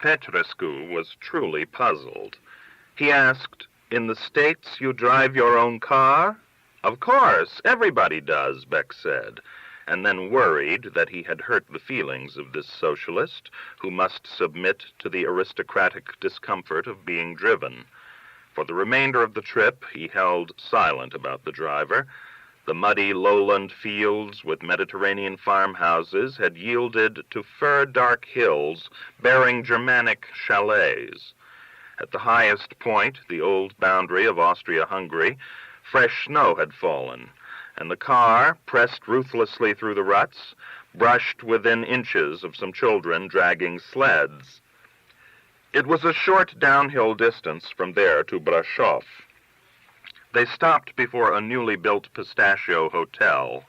Petrescu was truly puzzled. He asked, "In the States you drive your own car?" "Of course, everybody does," Bech said, and then worried that he had hurt the feelings of this socialist who must submit to the aristocratic discomfort of being driven. For the remainder of the trip, he held silent about the driver. The muddy lowland fields with Mediterranean farmhouses had yielded to fir-dark hills bearing Germanic chalets. At the highest point, the old boundary of Austria-Hungary, fresh snow had fallen, and the car, pressed ruthlessly through the ruts, brushed within inches of some children dragging sleds. It was a short downhill distance from there to Brasov. They stopped before a newly built pistachio hotel.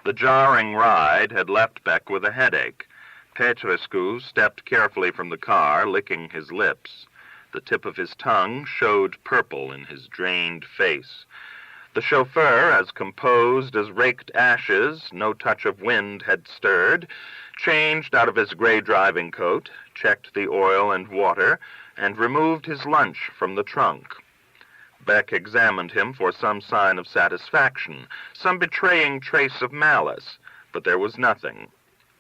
The jarring ride had left Bech with a headache. Petrescu stepped carefully from the car, licking his lips. The tip of his tongue showed purple in his drained face. The chauffeur, as composed as raked ashes, no touch of wind had stirred, changed out of his gray driving coat, checked the oil and water, and removed his lunch from the trunk. Bech examined him for some sign of satisfaction, some betraying trace of malice, but there was nothing.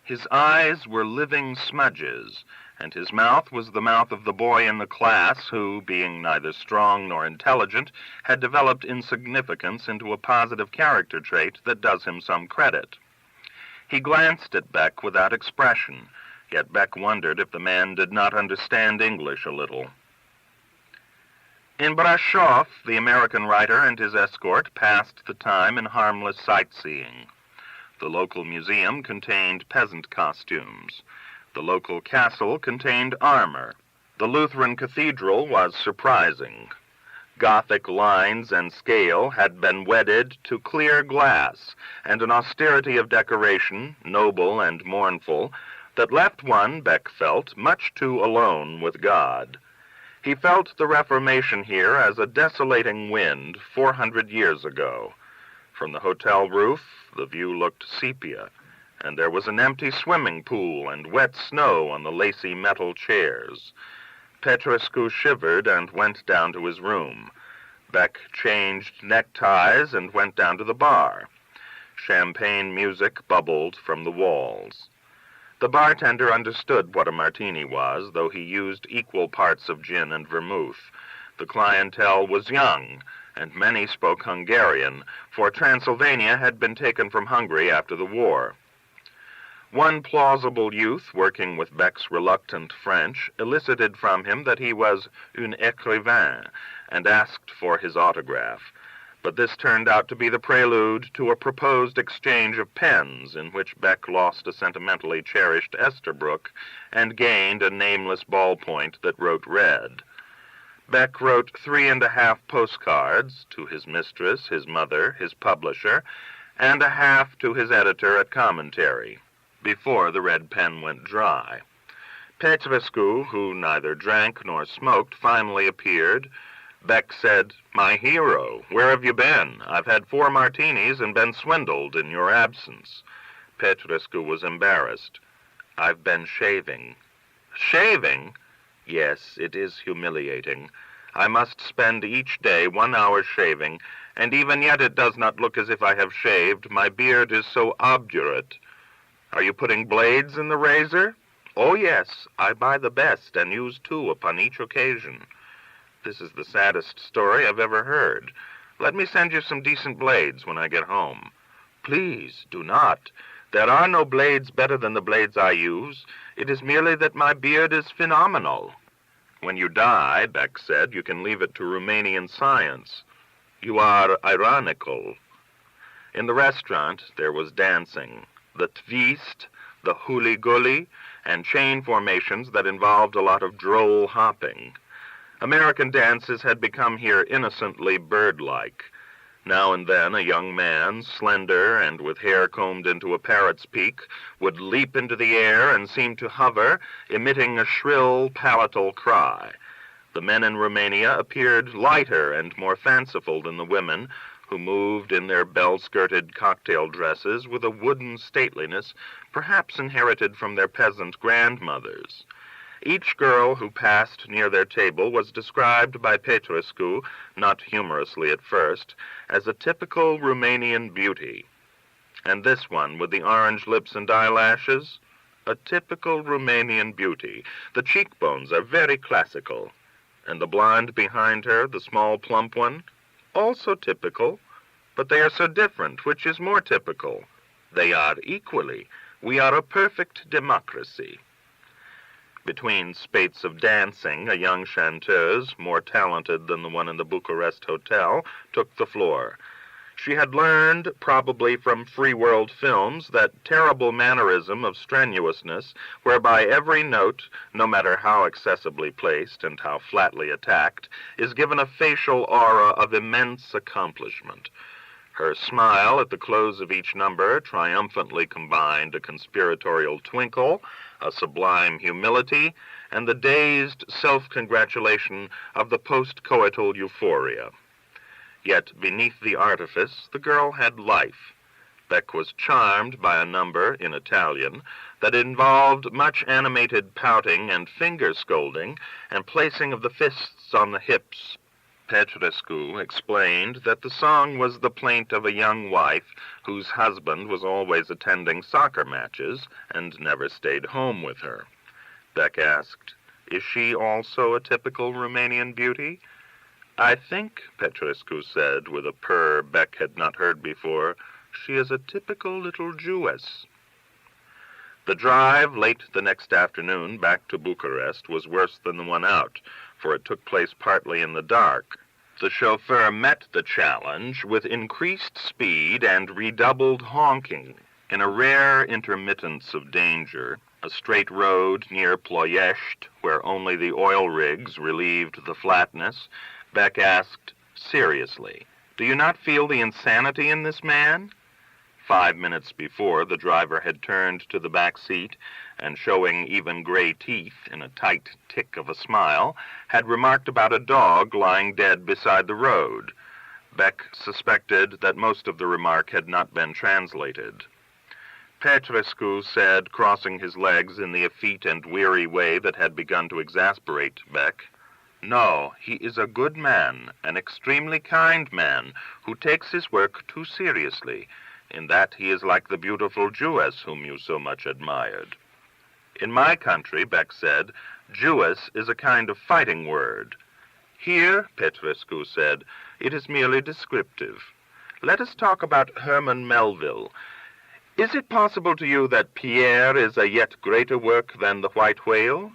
His eyes were living smudges, and his mouth was the mouth of the boy in the class who, being neither strong nor intelligent, had developed insignificance into a positive character trait that does him some credit. He glanced at Bech without expression, yet Bech wondered if the man did not understand English a little. In Brasov, the American writer and his escort passed the time in harmless sightseeing. The local museum contained peasant costumes. The local castle contained armor. The Lutheran cathedral was surprising. Gothic lines and scale had been wedded to clear glass, and an austerity of decoration, noble and mournful, that left one, Bech felt, much too alone with God. He felt the Reformation here as a desolating wind 400 years ago. From the hotel roof, the view looked sepia, and there was an empty swimming pool and wet snow on the lacy metal chairs. Petrescu shivered and went down to his room. Bech changed neckties and went down to the bar. Champagne music bubbled from the walls. The bartender understood what a martini was, though he used equal parts of gin and vermouth. The clientele was young, and many spoke Hungarian, for Transylvania had been taken from Hungary after the war. One plausible youth, working with Bech's reluctant French, elicited from him that he was un écrivain, and asked for his autograph. But this turned out to be the prelude to a proposed exchange of pens, in which Bech lost a sentimentally cherished Esterbrook and gained a nameless ballpoint that wrote red. Bech wrote 3.5 postcards to his mistress, his mother, his publisher, and a half to his editor at Commentary, before the red pen went dry. Petrescu, who neither drank nor smoked, finally appeared. Bech said, "My hero, where have you been? I've had 4 martinis and been swindled in your absence." Petrescu was embarrassed. "I've been shaving." "Shaving?" "Yes, it is humiliating. I must spend each day 1 hour shaving, and even yet it does not look as if I have shaved. My beard is so obdurate." "Are you putting blades in the razor?" "Oh, yes. I buy the best and use 2 upon each occasion." "This is the saddest story I've ever heard. Let me send you some decent blades when I get home." "Please, do not. There are no blades better than the blades I use. It is merely that my beard is phenomenal." "When you die," Bech said, "you can leave it to Romanian science." "You are ironical." In the restaurant, there was dancing. The twist, the hooly-gooly, and chain formations that involved a lot of droll hopping. American dances had become here innocently bird-like. Now and then a young man, slender and with hair combed into a parrot's peak, would leap into the air and seem to hover, emitting a shrill, palatal cry. The men in Romania appeared lighter and more fanciful than the women, who moved in their bell-skirted cocktail dresses with a wooden stateliness perhaps inherited from their peasant grandmothers. Each girl who passed near their table was described by Petrescu, not humorously at first, as a typical Romanian beauty. And this one, with the orange lips and eyelashes, a typical Romanian beauty. The cheekbones are very classical. And the blonde behind her, the small plump one, also typical, but they are so different. Which is more typical? They are equally. We are a perfect democracy. Between spates of dancing, a young chanteuse, more talented than the one in the Bucharest hotel, took the floor. She had learned, probably from free world films, that terrible mannerism of strenuousness, whereby every note, no matter how excessively placed and how flatly attacked, is given a facial aura of immense accomplishment. Her smile at the close of each number triumphantly combined a conspiratorial twinkle, a sublime humility, and the dazed self-congratulation of the post-coital euphoria. Yet beneath the artifice, the girl had life. Bech was charmed by a number, in Italian, that involved much animated pouting and finger-scolding and placing of the fists on the hips. Petrescu explained that the song was the plaint of a young wife whose husband was always attending soccer matches and never stayed home with her. Bech asked, "Is she also a typical Romanian beauty?" "I think," Petrescu said, with a purr Bech had not heard before, "she is a typical little Jewess." The drive late the next afternoon back to Bucharest was worse than the one out, for it took place partly in the dark. The chauffeur met the challenge with increased speed and redoubled honking. In a rare intermittence of danger, a straight road near Ploiești, where only the oil rigs relieved the flatness, Bech asked, seriously, "Do you not feel the insanity in this man?" 5 minutes before, the driver had turned to the back seat and, showing even gray teeth in a tight tick of a smile, had remarked about a dog lying dead beside the road. Bech suspected that most of the remark had not been translated. Petrescu said, crossing his legs in the effete and weary way that had begun to exasperate Bech, "No, he is a good man, an extremely kind man, who takes his work too seriously. In that he is like the beautiful Jewess whom you so much admired." "In my country," Bech said, "Jewess is a kind of fighting word. Here," Petrescu said, "it is merely descriptive. Let us talk about Herman Melville. Is it possible to you that Pierre is a yet greater work than the White Whale?"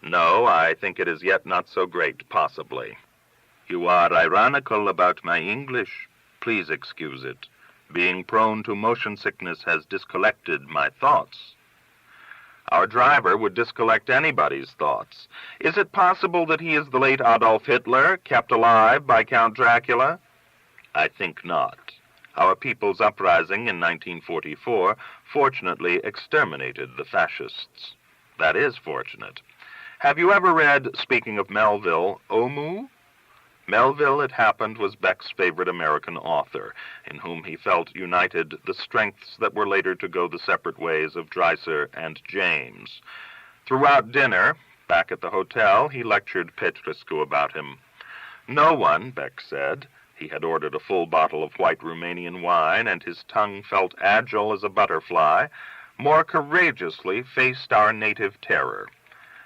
"No, I think it is yet not so great, possibly." "You are ironical about my English. Please excuse it. Being prone to motion sickness has discollected my thoughts." "Our driver would discollect anybody's thoughts. Is it possible that he is the late Adolf Hitler, kept alive by Count Dracula?" "I think not. Our people's uprising in 1944 fortunately exterminated the fascists." "That is fortunate. Have you ever read, speaking of Melville, Omu?" Melville, it happened, was Bech's favorite American author, in whom he felt united the strengths that were later to go the separate ways of Dreiser and James. Throughout dinner, back at the hotel, he lectured Petrescu about him. No one, Bech said, he had ordered a full bottle of white Romanian wine, and his tongue felt agile as a butterfly, more courageously faced our native terror.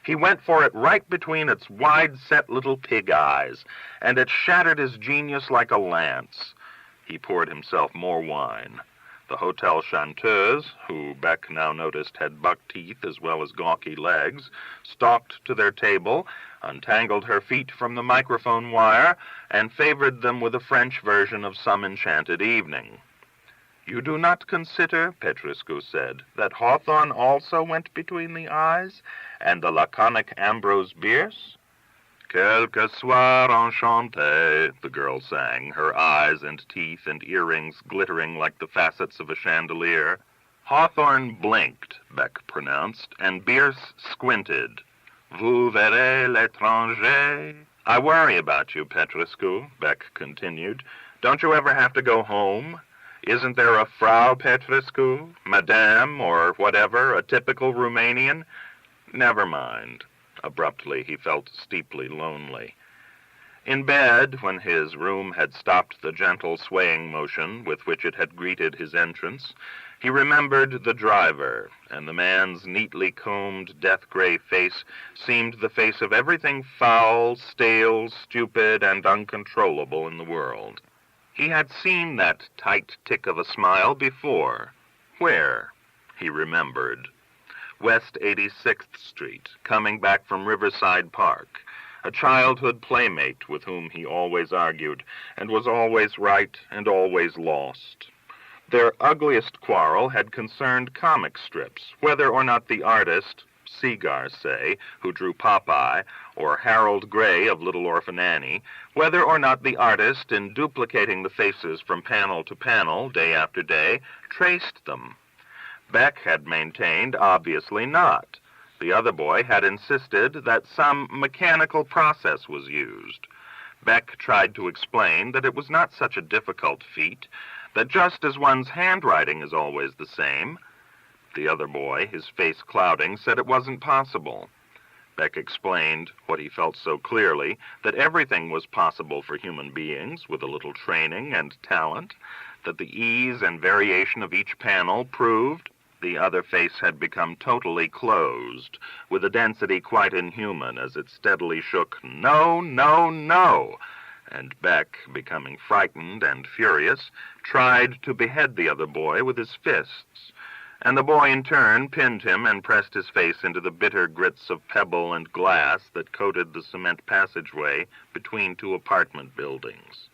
He went for it right between its wide-set little pig eyes, and it shattered his genius like a lance. He poured himself more wine. The hotel chanteuse, who Bech now noticed had buck teeth as well as gawky legs, stalked to their table, untangled her feet from the microphone wire, and favored them with a French version of Some Enchanted Evening. "You do not consider," Petrescu said, "that Hawthorne also went between the eyes, and the laconic Ambrose Bierce?" "Quelque soir enchanté," the girl sang, her eyes and teeth and earrings glittering like the facets of a chandelier. "Hawthorne blinked," Bech pronounced, and Bierce squinted. "Vous verrez l'étranger." "I worry about you, Petrescu," Bech continued. "Don't you ever have to go home? Isn't there a Frau Petrescu, Madame, or whatever, a typical Romanian? Never mind. Abruptly, he felt steeply lonely. In bed, when his room had stopped the gentle swaying motion with which it had greeted his entrance, he remembered the driver, and the man's neatly combed death-gray face seemed the face of everything foul, stale, stupid, and uncontrollable in the world. He had seen that tight tick of a smile before. Where? He remembered. West 86th Street, coming back from Riverside Park, a childhood playmate with whom he always argued, and was always right and always lost. Their ugliest quarrel had concerned comic strips, whether or not the artist, Segar, say, who drew Popeye, or Harold Gray of Little Orphan Annie, whether or not the artist, in duplicating the faces from panel to panel, day after day, traced them. Bech had maintained, obviously not. The other boy had insisted that some mechanical process was used. Bech tried to explain that it was not such a difficult feat, that just as one's handwriting is always the same. The other boy, his face clouding, said it wasn't possible. Bech explained, what he felt so clearly, that everything was possible for human beings with a little training and talent, that the ease and variation of each panel proved. The other face had become totally closed, with a density quite inhuman as it steadily shook, "No, no, no!" And Bech, becoming frightened and furious, tried to behead the other boy with his fists. And the boy in turn pinned him and pressed his face into the bitter grits of pebble and glass that coated the cement passageway between two apartment buildings.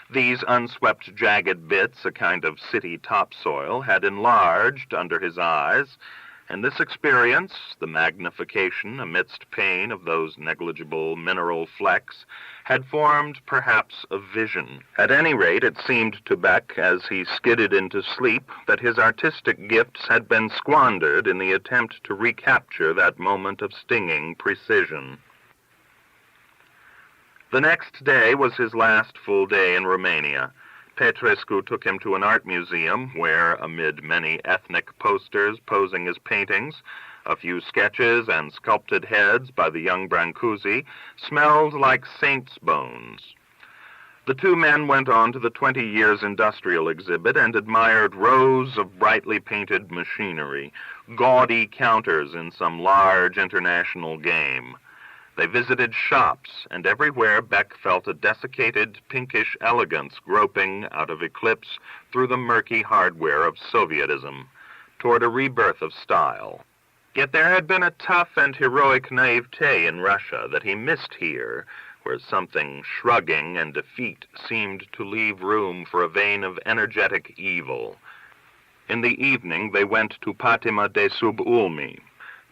These unswept jagged bits, a kind of city topsoil, had enlarged under his eyes, and this experience, the magnification amidst pain of those negligible mineral flecks, had formed perhaps a vision. At any rate, it seemed to Bech, as he skidded into sleep, that his artistic gifts had been squandered in the attempt to recapture that moment of stinging precision. The next day was his last full day in Romania. Petrescu took him to an art museum where, amid many ethnic posters posing as paintings, a few sketches and sculpted heads by the young Brancusi smelled like saints' bones. The two men went on to the 20 Years Industrial exhibit and admired rows of brightly painted machinery, gaudy counters in some large international game. They visited shops, and everywhere Bech felt a desiccated, pinkish elegance groping out of eclipse through the murky hardware of Sovietism, toward a rebirth of style. Yet there had been a tough and heroic naivete in Russia that he missed here, where something shrugging and defeat seemed to leave room for a vein of energetic evil. In the evening they went to Patima de Sub-Ulmi.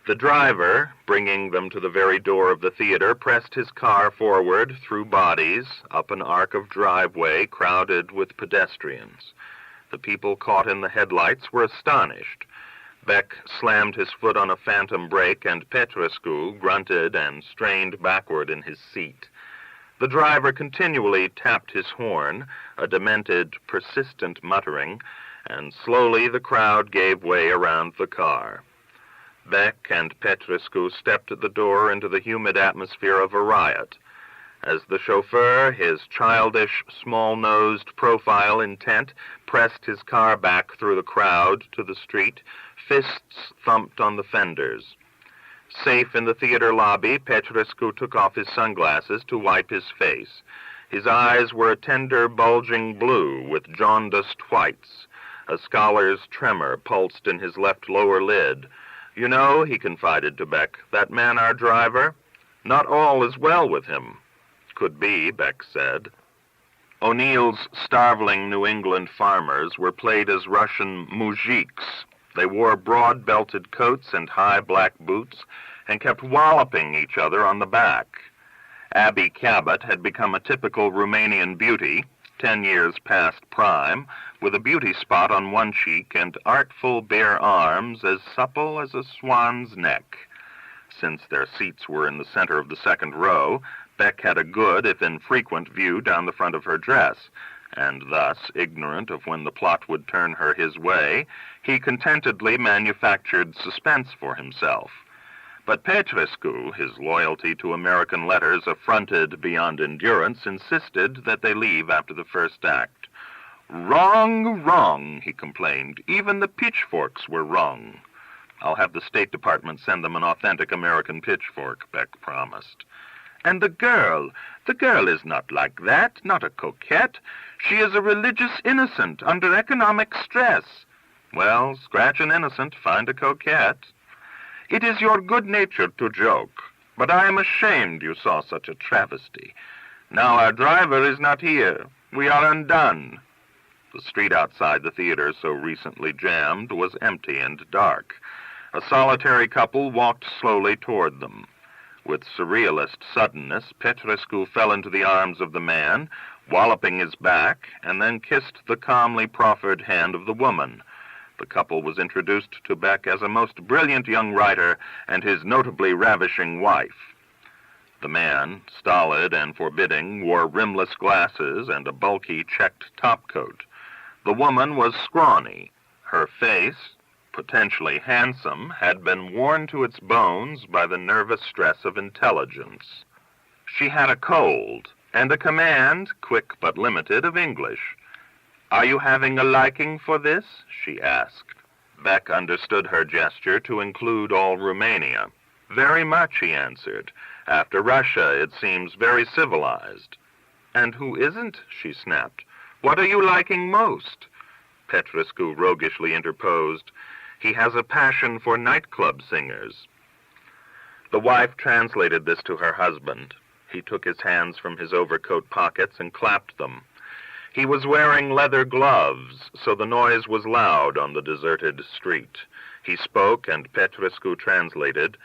The driver, bringing them to the very door of the theater, pressed his car forward through bodies, up an arc of driveway crowded with pedestrians. The people caught in the headlights were astonished. Bech slammed his foot on a phantom brake, and Petrescu grunted and strained backward in his seat. The driver continually tapped his horn, a demented, persistent muttering, and slowly the crowd gave way around the car. Bech and Petrescu stepped at the door into the humid atmosphere of a riot. As the chauffeur, his childish, small-nosed profile intent, pressed his car back through the crowd to the street, fists thumped on the fenders. Safe in the theater lobby, Petrescu took off his sunglasses to wipe his face. His eyes were a tender, bulging blue with jaundiced whites. A scholar's tremor pulsed in his left lower lid. "You know," he confided to Bech, "that man our driver? Not all is well with him." "Could be," Bech said. O'Neill's starveling New England farmers were played as Russian moujiks. They wore broad-belted coats and high black boots and kept walloping each other on the back. Abby Cabot had become a typical Romanian beauty, 10 years past prime, with a beauty spot on one cheek and artful bare arms as supple as a swan's neck. Since their seats were in the center of the second row, Bech had a good, if infrequent, view down the front of her dress, and thus, ignorant of when the plot would turn her his way, he contentedly manufactured suspense for himself. But Petrescu, his loyalty to American letters affronted beyond endurance, insisted that they leave after the first act. "Wrong, wrong," he complained. "Even the pitchforks were wrong." "I'll have the State Department send them an authentic American pitchfork," Bech promised. "And the girl is not like that, not a coquette. She is a religious innocent under economic stress." "Well, scratch an innocent, find a coquette." "It is your good nature to joke, but I am ashamed you saw such a travesty. Now our driver is not here. We are undone." The street outside the theater, so recently jammed, was empty and dark. A solitary couple walked slowly toward them. With surrealist suddenness, Petrescu fell into the arms of the man, walloping his back, and then kissed the calmly proffered hand of the woman. The couple was introduced to Bech as a most brilliant young writer and his notably ravishing wife. The man, stolid and forbidding, wore rimless glasses and a bulky checked topcoat. The woman was scrawny. Her face, potentially handsome, had been worn to its bones by the nervous stress of intelligence. She had a cold and a command, quick but limited, of English. "Are you having a liking for this?" she asked. Bech understood her gesture to include all Romania. "Very much," he answered. "After Russia, it seems very civilized." "And who isn't?" she snapped. "What are you liking most?" Petrescu roguishly interposed. "He has a passion for nightclub singers." The wife translated this to her husband. He took his hands from his overcoat pockets and clapped them. He was wearing leather gloves, so the noise was loud on the deserted street. He spoke, and Petrescu translated.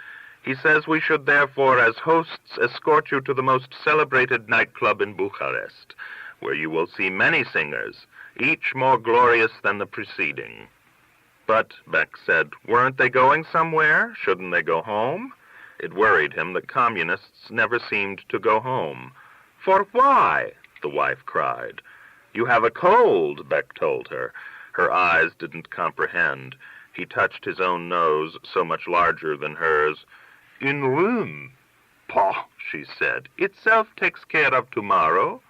"He says we should therefore, as hosts, escort you to the most celebrated nightclub in Bucharest, where you will see many singers, each more glorious than the preceding." "But," Bech said, "weren't they going somewhere? Shouldn't they go home?" It worried him that communists never seemed to go home. "For why?" the wife cried. "You have a cold," Bech told her. Her eyes didn't comprehend. He touched his own nose, so much larger than hers. "In room." "Pah," she said. "Itself takes care of tomorrow."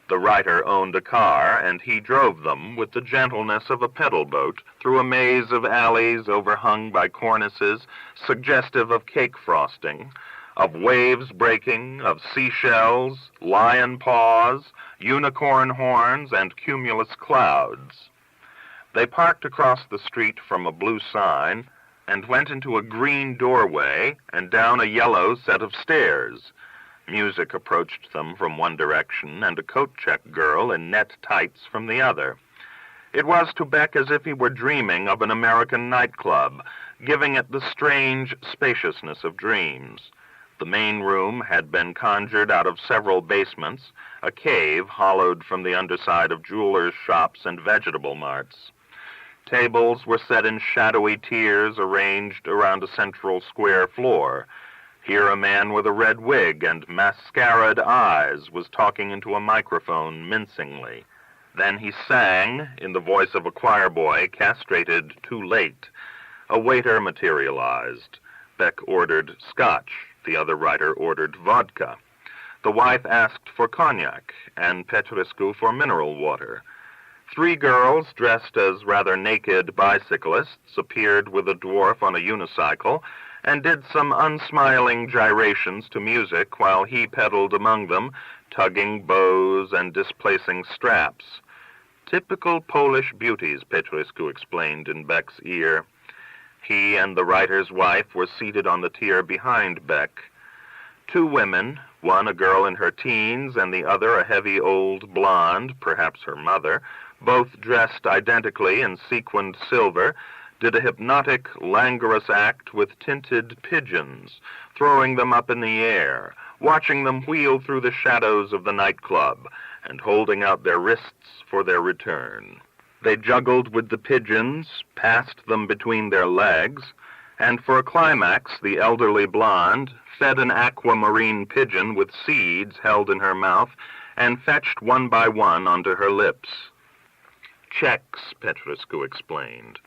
The writer owned a car, and he drove them with the gentleness of a pedal boat through a maze of alleys overhung by cornices suggestive of cake frosting, of waves breaking, of seashells, lion paws, unicorn horns, and cumulus clouds. They parked across the street from a blue sign and went into a green doorway and down a yellow set of stairs. Music approached them from one direction, and a coat-check girl in net tights from the other. It was to Bech as if he were dreaming of an American nightclub, giving it the strange spaciousness of dreams. The main room had been conjured out of several basements, a cave hollowed from the underside of jewelers' shops and vegetable marts. Tables were set in shadowy tiers arranged around a central square floor. Here a man with a red wig and mascaraed eyes was talking into a microphone mincingly. Then he sang, in the voice of a choir boy castrated too late. A waiter materialized. Bech ordered scotch. The other writer ordered vodka. The wife asked for cognac, and Petrescu for mineral water. 3 girls, dressed as rather naked bicyclists, appeared with a dwarf on a unicycle, and did some unsmiling gyrations to music while he pedaled among them, tugging bows and displacing straps. "Typical Polish beauties," Petrescu explained in Bech's ear. He and the writer's wife were seated on the tier behind Bech. 2 women, one a girl in her teens and the other a heavy old blonde, perhaps her mother, both dressed identically in sequined silver, did a hypnotic, languorous act with tinted pigeons, throwing them up in the air, watching them wheel through the shadows of the nightclub, and holding out their wrists for their return. They juggled with the pigeons, passed them between their legs, and for a climax, the elderly blonde fed an aquamarine pigeon with seeds held in her mouth and fetched one by one onto her lips. "Checks," Petrescu explained.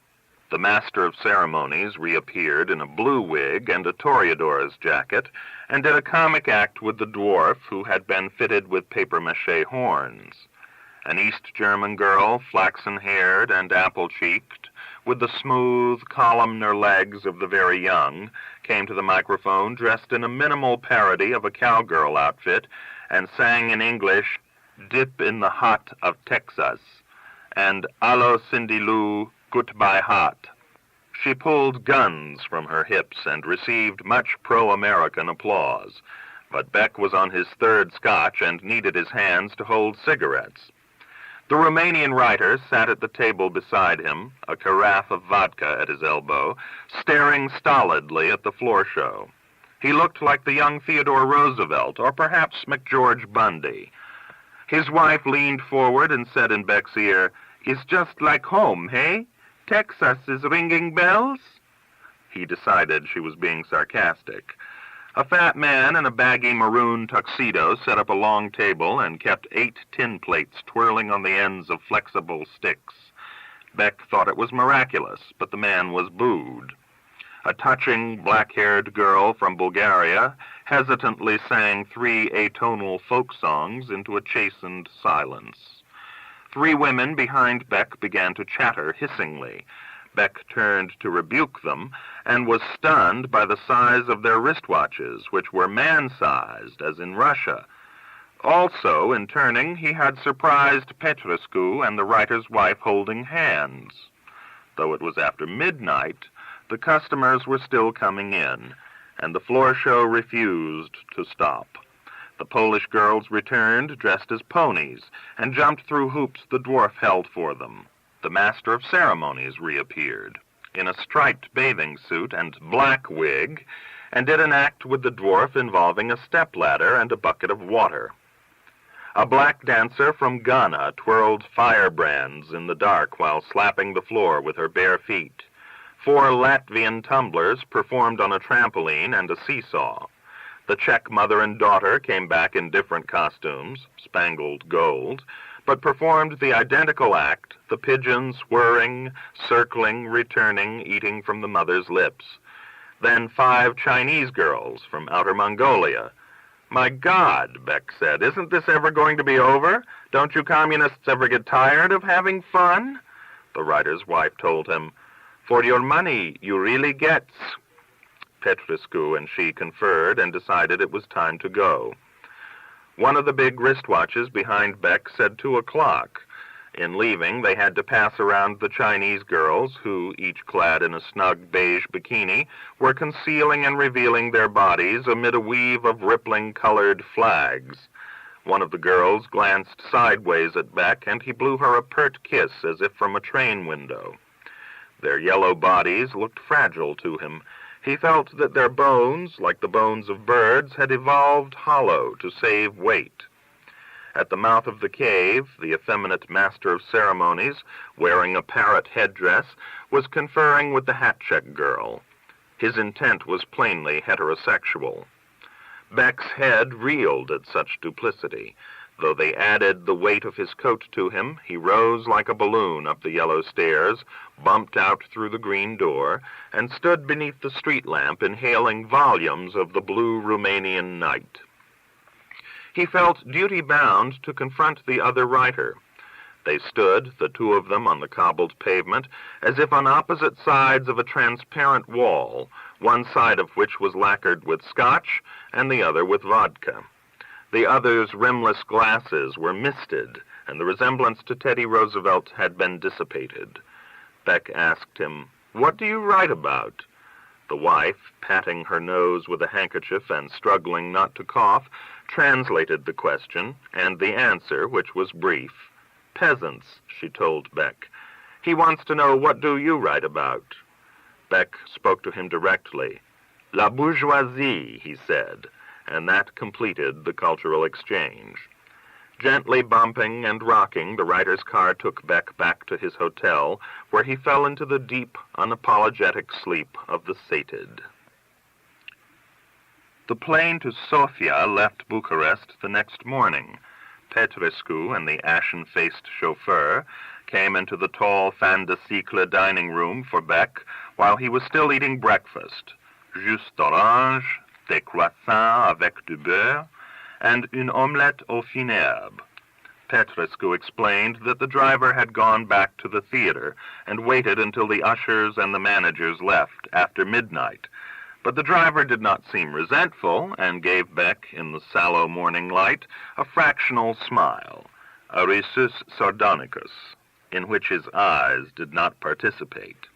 The master of ceremonies reappeared in a blue wig and a toreador's jacket, and did a comic act with the dwarf who had been fitted with papier-mâché horns. An East German girl, flaxen-haired and apple-cheeked, with the smooth, columnar legs of the very young, came to the microphone dressed in a minimal parody of a cowgirl outfit and sang in English, "Dip in the Hot of Texas," and "Allo Cindy Lou, Goodbye Hot." She pulled guns from her hips and received much pro-American applause, but Bech was on his third scotch and needed his hands to hold cigarettes. The Romanian writer sat at the table beside him, a carafe of vodka at his elbow, staring stolidly at the floor show. He looked like the young Theodore Roosevelt, or perhaps McGeorge Bundy. His wife leaned forward and said in Bech's ear, "It's just like home, hey? Texas is ringing bells?" He decided she was being sarcastic. A fat man in a baggy maroon tuxedo set up a long table and kept 8 tin plates twirling on the ends of flexible sticks. Bech thought it was miraculous, but the man was booed. A touching, black-haired girl from Bulgaria hesitantly sang 3 atonal folk songs into a chastened silence. 3 women behind Bech began to chatter hissingly. Bech turned to rebuke them, and was stunned by the size of their wristwatches, which were man-sized, as in Russia. Also, in turning, he had surprised Petrescu and the writer's wife holding hands. Though it was after midnight, the customers were still coming in, and the floor show refused to stop. The Polish girls returned dressed as ponies, and jumped through hoops the dwarf held for them. The master of ceremonies reappeared, in a striped bathing suit and black wig, and did an act with the dwarf involving a stepladder and a bucket of water. A black dancer from Ghana twirled firebrands in the dark while slapping the floor with her bare feet. 4 Latvian tumblers performed on a trampoline and a seesaw. The Czech mother and daughter came back in different costumes, spangled gold, but performed the identical act, the pigeons whirring, circling, returning, eating from the mother's lips. Then 5 Chinese girls from Outer Mongolia. "My God," Bech said, "isn't this ever going to be over? Don't you communists ever get tired of having fun?" The writer's wife told him, "For your money, you really gets." Petrescu and she conferred and decided it was time to go. One of the big wristwatches behind Bech said 2 o'clock. In leaving, they had to pass around the Chinese girls, who, each clad in a snug beige bikini, were concealing and revealing their bodies amid a weave of rippling colored flags. One of the girls glanced sideways at Bech, and he blew her a pert kiss as if from a train window. Their yellow bodies looked fragile to him. He felt that their bones, like the bones of birds, had evolved hollow to save weight. At the mouth of the cave, the effeminate master of ceremonies, wearing a parrot headdress, was conferring with the hat-check girl. His intent was plainly heterosexual. Bech's head reeled at such duplicity. Though they added the weight of his coat to him, he rose like a balloon up the yellow stairs, bumped out through the green door, and stood beneath the street lamp inhaling volumes of the blue Romanian night. He felt duty-bound to confront the other writer. They stood, the 2 of them on the cobbled pavement, as if on opposite sides of a transparent wall, one side of which was lacquered with scotch and the other with vodka. The other's rimless glasses were misted, and the resemblance to Teddy Roosevelt had been dissipated. Bech asked him, "What do you write about?" The wife, patting her nose with a handkerchief and struggling not to cough, translated the question, and the answer, which was brief. "Peasants," she told Bech. "He wants to know, what do you write about?" Bech spoke to him directly. "La bourgeoisie," he said, and that completed the cultural exchange. Gently bumping and rocking, the writer's car took Bech back to his hotel, where he fell into the deep, unapologetic sleep of the sated. The plane to Sofia left Bucharest the next morning. Petrescu and the ashen-faced chauffeur came into the tall fin de siècle dining room for Bech while he was still eating breakfast. Jus d'orange, des croissants avec du beurre, and une omelette au fine herbe. Petrescu explained that the driver had gone back to the theater and waited until the ushers and the managers left after midnight. But the driver did not seem resentful and gave Bech, in the sallow morning light, a fractional smile, a risus sardonicus, in which his eyes did not participate.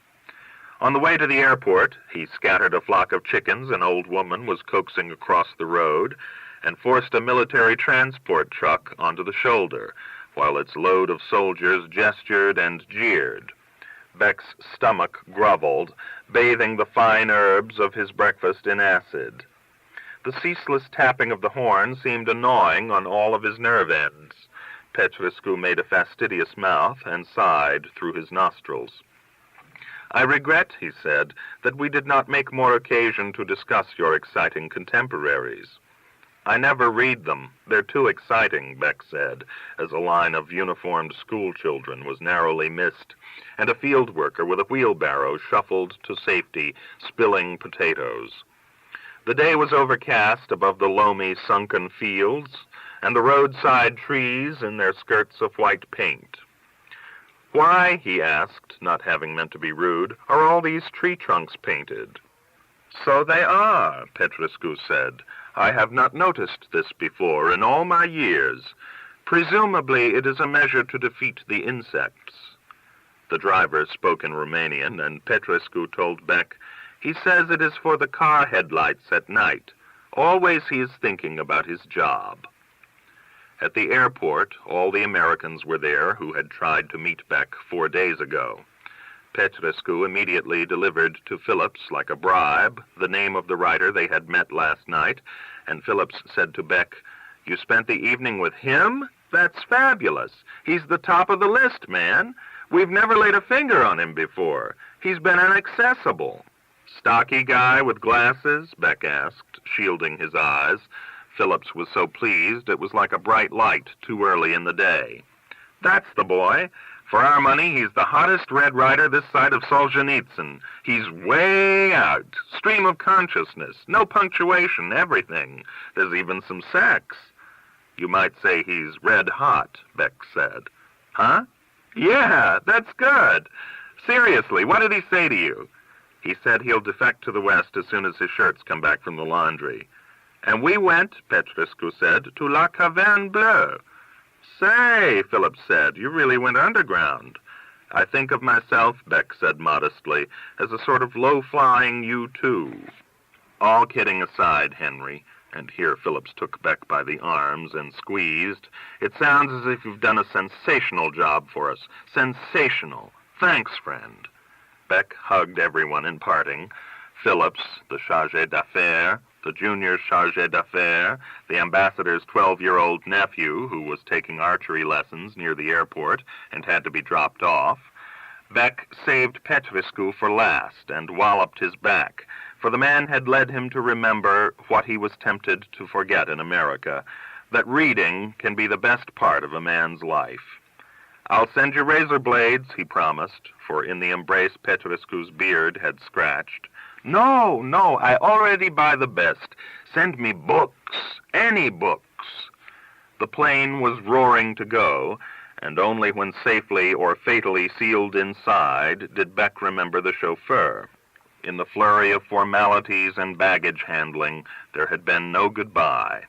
On the way to the airport, he scattered a flock of chickens an old woman was coaxing across the road, and forced a military transport truck onto the shoulder, while its load of soldiers gestured and jeered. Bech's stomach groveled, bathing the fine herbs of his breakfast in acid. The ceaseless tapping of the horn seemed annoying on all of his nerve ends. Petrescu made a fastidious mouth and sighed through his nostrils. "I regret," he said, "that we did not make more occasion to discuss your exciting contemporaries." "I never read them. They're too exciting," Bech said, as a line of uniformed school children was narrowly missed, and a field worker with a wheelbarrow shuffled to safety, spilling potatoes. The day was overcast above the loamy, sunken fields, and the roadside trees in their skirts of white paint. "Why," he asked, not having meant to be rude, "are all these tree trunks painted?" "So they are," Petrescu said. "I have not noticed this before in all my years. Presumably it is a measure to defeat the insects." The driver spoke in Romanian, and Petrescu told Bech, "He says it is for the car headlights at night. Always he is thinking about his job." At the airport, all the Americans were there who had tried to meet Bech 4 days ago. Petrescu immediately delivered to Phillips, like a bribe, the name of the writer they had met last night, and Phillips said to Bech, "You spent the evening with him? That's fabulous. He's the top of the list, man. We've never laid a finger on him before. He's been inaccessible." "Stocky guy with glasses?" Bech asked, shielding his eyes. Phillips was so pleased it was like a bright light too early in the day. "That's the boy. For our money, he's the hottest red writer this side of Solzhenitsyn. He's way out. Stream of consciousness. No punctuation. Everything. There's even some sex." "You might say he's red hot," Bech said. "Huh? Yeah, that's good. Seriously, what did he say to you?" "He said he'll defect to the West as soon as his shirts come back from the laundry." "And we went," Petrescu said, "to La Caverne Bleue." "Say," Phillips said, "you really went underground." "I think of myself," Bech said modestly, "as a sort of low-flying U-2. "All kidding aside, Henry," and here Phillips took Bech by the arms and squeezed, "it sounds as if you've done a sensational job for us. Sensational. Thanks, friend." Bech hugged everyone in parting. Phillips, the chargé d'affaires, the junior chargé d'affaires, the ambassador's 12-year-old nephew, who was taking archery lessons near the airport and had to be dropped off. Bech saved Petrescu for last and walloped his back, for the man had led him to remember what he was tempted to forget in America, that reading can be the best part of a man's life. "I'll send you razor blades," he promised, for in the embrace Petrescu's beard had scratched. "No, I already buy the best. Send me books, any books." The plane was roaring to go, and only when safely or fatally sealed inside did Bech remember the chauffeur. In the flurry of formalities and baggage handling, there had been no goodbye.